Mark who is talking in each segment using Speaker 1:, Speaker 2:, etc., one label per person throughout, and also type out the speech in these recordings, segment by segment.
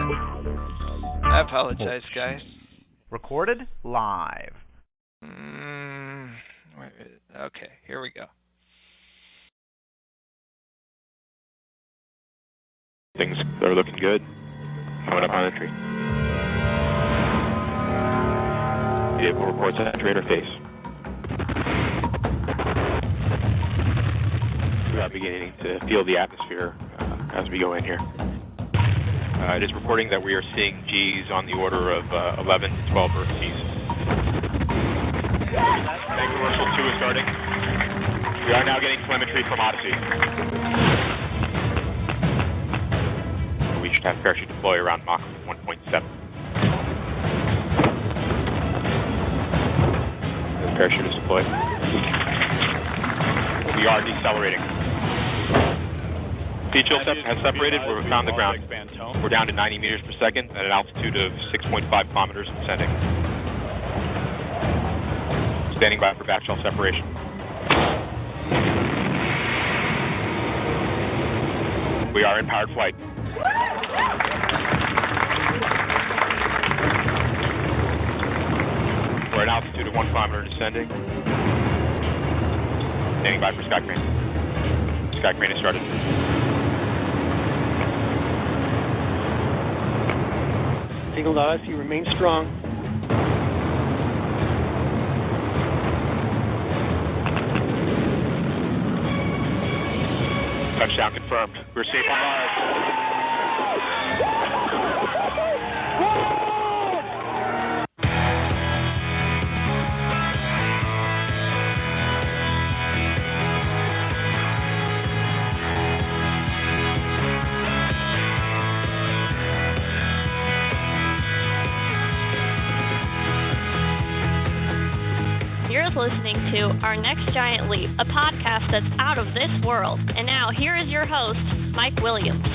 Speaker 1: I apologize, guys.
Speaker 2: Recorded live.
Speaker 1: Okay, here we go.
Speaker 3: Things are looking good. Coming up on entry. Vehicle reports entry interface. We are beginning to feel the atmosphere as we go in here. It is reporting that we are seeing G's on the order of 11 to 12 Earth Gs. Tank reversal 2 is starting. We are now getting telemetry from Odyssey. We should have parachute deploy around Mach 1.7. The parachute is deployed. We are decelerating. Speed chill has separated. We're found the ground. We're down to 90 meters per second at an altitude of 6.5 kilometers descending. Standing by for back shell separation. We are in powered flight. We're at an altitude of 1 kilometer descending. Standing by for sky crane. Sky crane has started.
Speaker 4: Signal to us, you remain strong.
Speaker 3: Touchdown confirmed. We're safe on Mars.
Speaker 5: Listening to Our Next Giant Leap, a podcast that's out of this world. And now, here is your host, Mike Williams.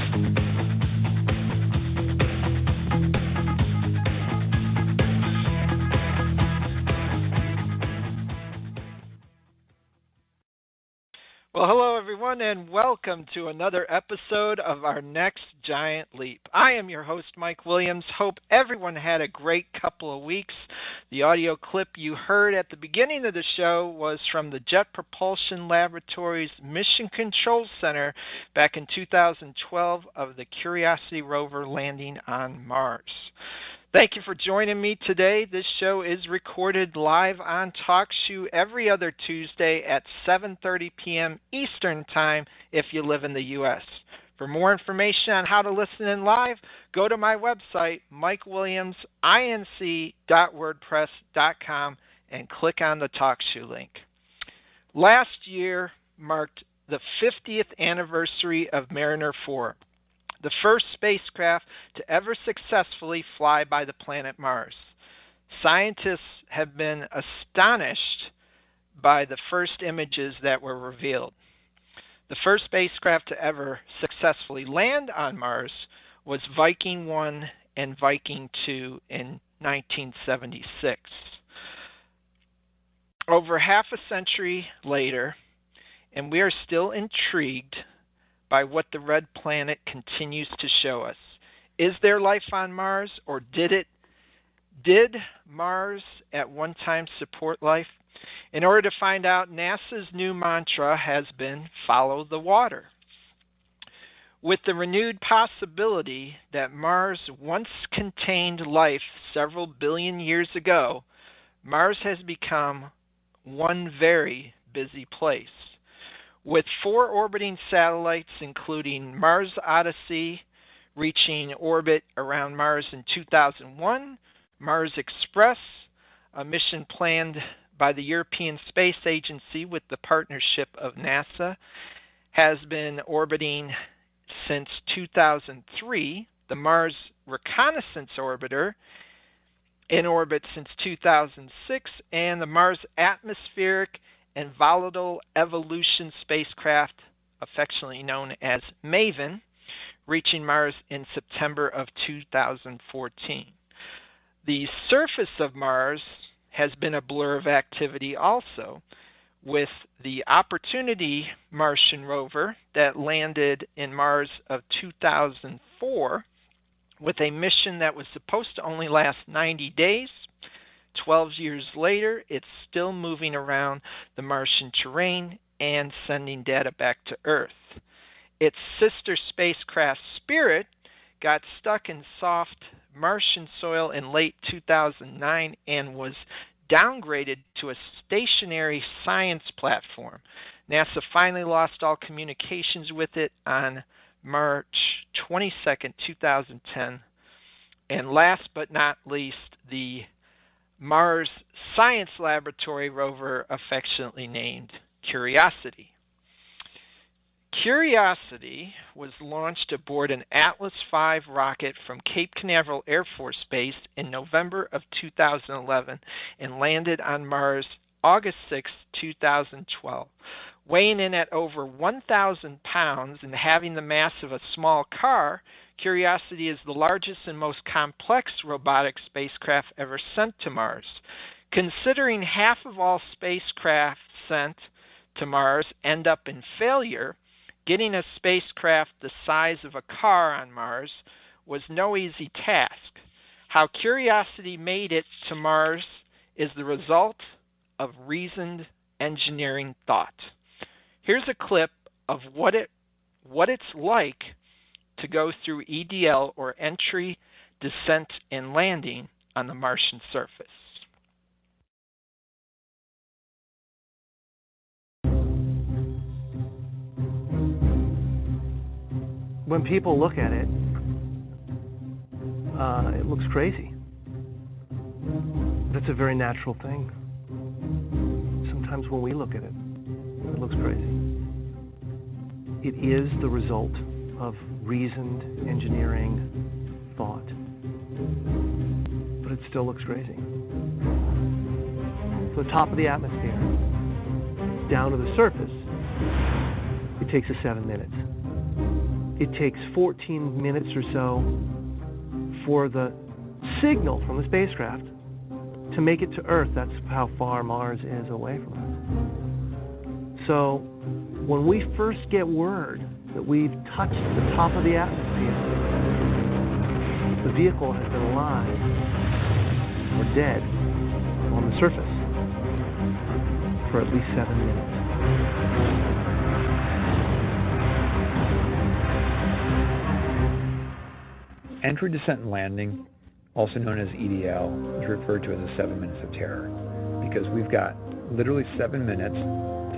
Speaker 1: Well, hello, everyone, and welcome to another episode of Our Next Giant Leap. I am your host, Mike Williams. Hope everyone had a great couple of weeks. The audio clip you heard at the beginning of the show was from the Jet Propulsion Laboratory's Mission Control Center back in 2012 of the Curiosity rover landing on Mars. Thank you for joining me today. This show is recorded live on TalkShoe every other Tuesday at 7:30 p.m. Eastern Time if you live in the U.S. For more information on how to listen in live, go to my website, mikewilliamsinc.wordpress.com, and click on the TalkShoe link. Last year marked the 50th anniversary of Mariner 4. The first spacecraft to ever successfully fly by the planet Mars. Scientists have been astonished by the first images that were revealed. The first spacecraft to ever successfully land on Mars was Viking 1 and Viking 2 in 1976. Over half a century later, and we are still intrigued by what the red planet continues to show us. Is there life on Mars, or did Mars at one time support life? In order to find out, NASA's new mantra has been follow the water. With the renewed possibility that Mars once contained life several billion years ago, Mars has become one very busy place. With 4 orbiting satellites, including Mars Odyssey, reaching orbit around Mars in 2001, Mars Express, a mission planned by the European Space Agency with the partnership of NASA, has been orbiting since 2003, the Mars Reconnaissance Orbiter, in orbit since 2006, and the Mars Atmospheric and Volatile Evolution spacecraft, affectionately known as MAVEN, reaching Mars in September of 2014. The surface of Mars has been a blur of activity also, with the Opportunity Martian rover that landed in Mars of 2004 With a mission that was supposed to only last 90 days, 12 years later, it's still moving around the Martian terrain and sending data back to Earth. Its sister spacecraft, Spirit, got stuck in soft Martian soil in late 2009 and was downgraded to a stationary science platform. NASA finally lost all communications with it on March 22nd, 2010. And last but not least, the Mars Science Laboratory rover, affectionately named Curiosity. Curiosity was launched aboard an Atlas V rocket from Cape Canaveral Air Force Base in November of 2011 and landed on Mars August 6, 2012. Weighing in at over 1,000 pounds and having the mass of a small car, Curiosity is the largest and most complex robotic spacecraft ever sent to Mars. Considering half of all spacecraft sent to Mars end up in failure, getting a spacecraft the size of a car on Mars was no easy task. How Curiosity made it to Mars is the result of reasoned engineering thought. Here's a clip of what it's like to go through EDL, or entry, descent, and landing on the Martian surface.
Speaker 4: When people look at it, it looks crazy. That's a very natural thing. Sometimes when we look at it, it looks crazy. It is the result of reasoned engineering thought. But it still looks crazy. So the top of the atmosphere, down to the surface, it takes us 7 minutes. It takes 14 minutes or so for the signal from the spacecraft to make it to Earth. That's how far Mars is away from us. So when we first get word that we've touched the top of the atmosphere, the vehicle has been alive or dead on the surface for at least 7 minutes.
Speaker 6: Entry, descent, and landing, also known as EDL, is referred to as the 7 minutes of terror, because we've got literally 7 minutes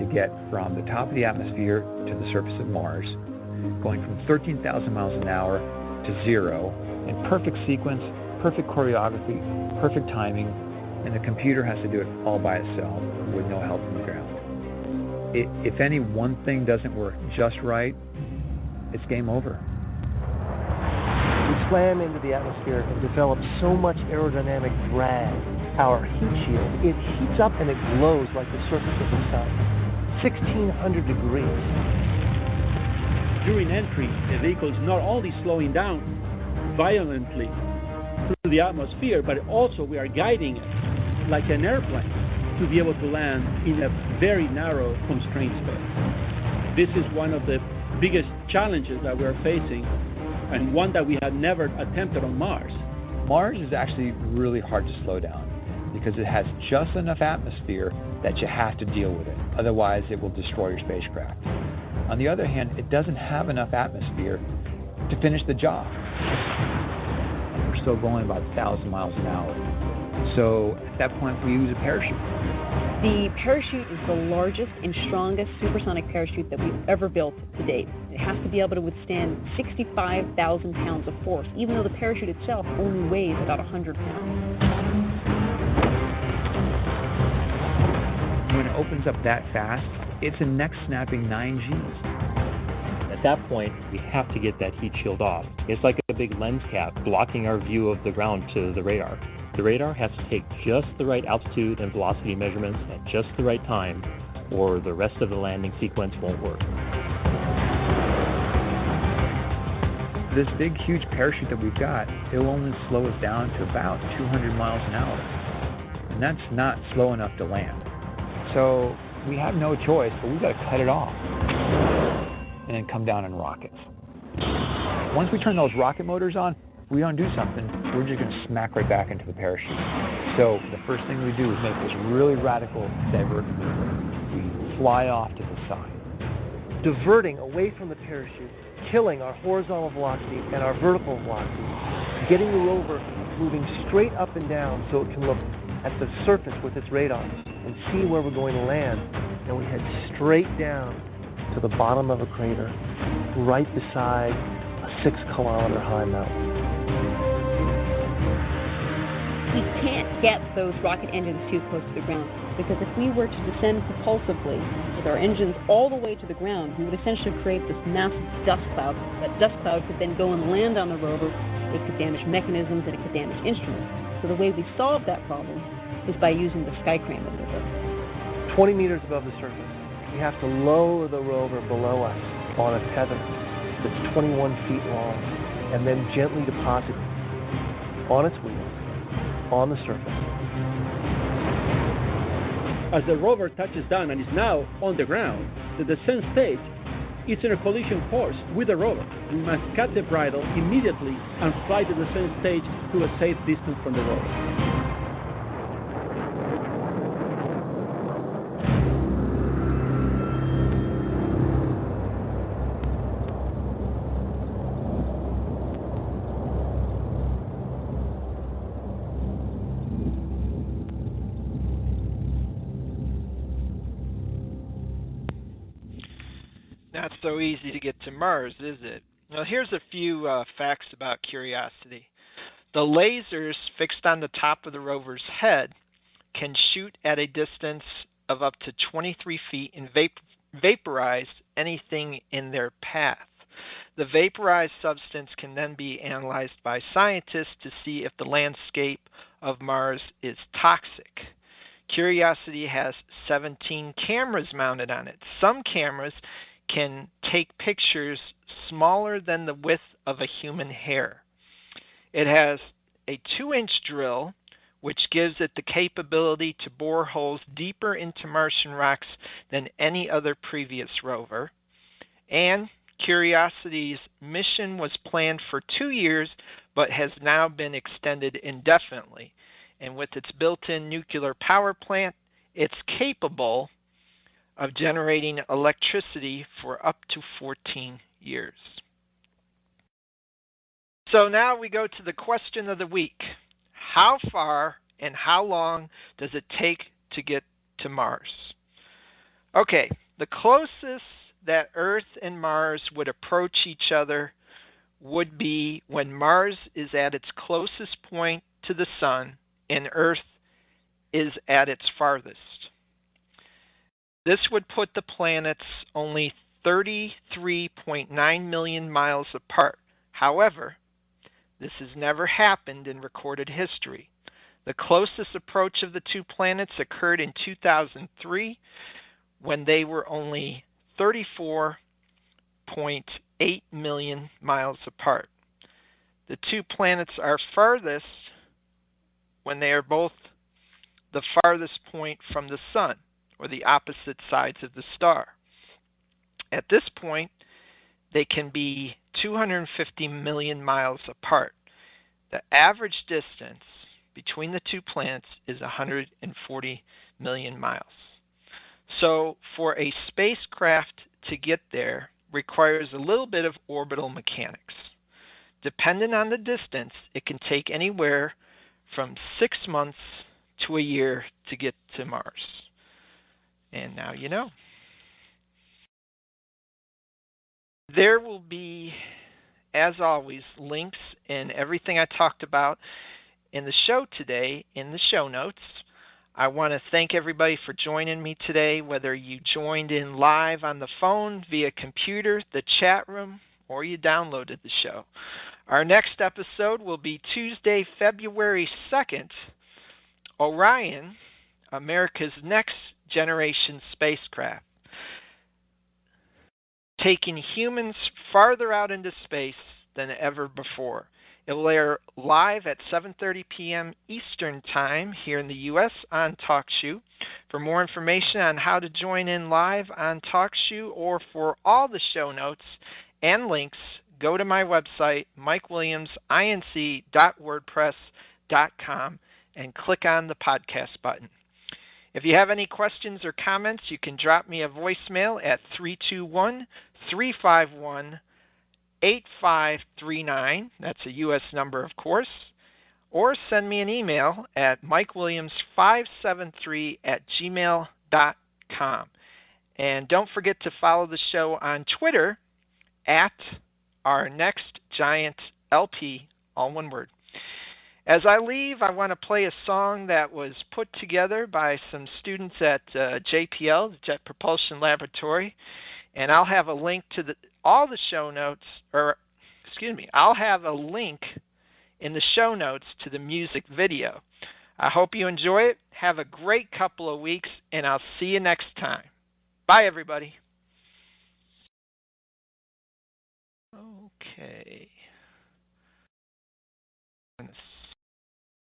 Speaker 6: to get from the top of the atmosphere to the surface of Mars, going from 13,000 miles an hour to 0, in perfect sequence, perfect choreography, perfect timing, and the computer has to do it all by itself with no help from the ground. If any one thing doesn't work just right, it's game over.
Speaker 4: We slam into the atmosphere and develop so much aerodynamic drag. Our heat shield, it heats up and it glows like the surface of the sun. 1,600 degrees.
Speaker 7: During entry, the vehicle is not only slowing down violently through the atmosphere, but also we are guiding it like an airplane to be able to land in a very narrow, constrained space. This is one of the biggest challenges that we're facing, and one that we had never attempted on Mars.
Speaker 6: Mars is actually really hard to slow down because it has just enough atmosphere that you have to deal with it. Otherwise, it will destroy your spacecraft. On the other hand, it doesn't have enough atmosphere to finish the job. We're still going about 1,000 miles an hour. So at that point, we use a parachute.
Speaker 8: The parachute is the largest and strongest supersonic parachute that we've ever built to date. It has to be able to withstand 65,000 pounds of force, even though the parachute itself only weighs about 100 pounds.
Speaker 6: When it opens up that fast, it's a neck-snapping 9 Gs.
Speaker 9: At that point, we have to get that heat shield off. It's like a big lens cap blocking our view of the ground to the radar. The radar has to take just the right altitude and velocity measurements at just the right time, or the rest of the landing sequence won't work.
Speaker 6: This big, huge parachute that we've got, it will only slow us down to about 200 miles an hour. And that's not slow enough to land. So we have no choice, but we've got to cut it off and then come down in rockets. Once we turn those rocket motors on, we undo something, we're just going to smack right back into the parachute. So the first thing we do is make this really radical divert maneuver. We fly off to the side.
Speaker 4: Diverting away from the parachute, killing our horizontal velocity and our vertical velocity, getting the rover moving straight up and down so it can look at the surface with its radar and see where we're going to land. And we head straight down to the bottom of a crater, right beside a 6-kilometer high mountain.
Speaker 8: We can't get those rocket engines too close to the ground, because if we were to descend propulsively with our engines all the way to the ground, we would essentially create this massive dust cloud. That dust cloud could then go and land on the rover. It could damage mechanisms and it could damage instruments. So the way we solve that problem is by using the sky crane maneuver.
Speaker 4: 20 meters above the surface, we have to lower the rover below us on a tether that's 21 feet long, and then gently deposit on its wheels on the surface.
Speaker 7: As the rover touches down and is now on the ground, the descent stage is in a collision course with the rover. We must cut the bridle immediately and fly the descent stage to a safe distance from the rover.
Speaker 1: Not so easy to get to Mars, is it? Now, here's a few facts about Curiosity. The lasers fixed on the top of the rover's head can shoot at a distance of up to 23 feet and vaporize anything in their path. The vaporized substance can then be analyzed by scientists to see if the landscape of Mars is toxic. Curiosity has 17 cameras mounted on it. Some cameras can take pictures smaller than the width of a human hair. It has a 2-inch drill, which gives it the capability to bore holes deeper into Martian rocks than any other previous rover. And Curiosity's mission was planned for 2 years, but has now been extended indefinitely. And with its built-in nuclear power plant, it's capable of generating electricity for up to 14 years. So now we go to the question of the week. How far and how long does it take to get to Mars? Okay, the closest that Earth and Mars would approach each other would be when Mars is at its closest point to the Sun and Earth is at its farthest. This would put the planets only 33.9 million miles apart. However, this has never happened in recorded history. The closest approach of the two planets occurred in 2003 when they were only 34.8 million miles apart. The two planets are farthest when they are both the farthest point from the Sun, or the opposite sides of the star. At this point, they can be 250 million miles apart. The average distance between the two planets is 140 million miles. So for a spacecraft to get there requires a little bit of orbital mechanics. Depending on the distance, it can take anywhere from 6 months to a year to get to Mars. And now you know. There will be, as always, links in everything I talked about in the show today in the show notes. I want to thank everybody for joining me today, whether you joined in live on the phone, via computer, the chat room, or you downloaded the show. Our next episode will be Tuesday, February 2nd, Orion, America's next generation spacecraft, taking humans farther out into space than ever before. It will air live at 7:30 p.m. Eastern Time here in the U.S. on TalkShoe. For more information on how to join in live on TalkShoe or for all the show notes and links, go to my website, mikewilliamsinc.wordpress.com, and click on the podcast button. If you have any questions or comments, you can drop me a voicemail at 321-351-8539. That's a U.S. number, of course. Or send me an email at mikewilliams573@gmail.com. And don't forget to follow the show on Twitter at OurNextGiantLP, all one word. As I leave, I want to play a song that was put together by some students at JPL, the Jet Propulsion Laboratory, and I'll have a link to all the show notes, I'll have a link in the show notes to the music video. I hope you enjoy it. Have a great couple of weeks, and I'll see you next time. Bye, everybody. Okay.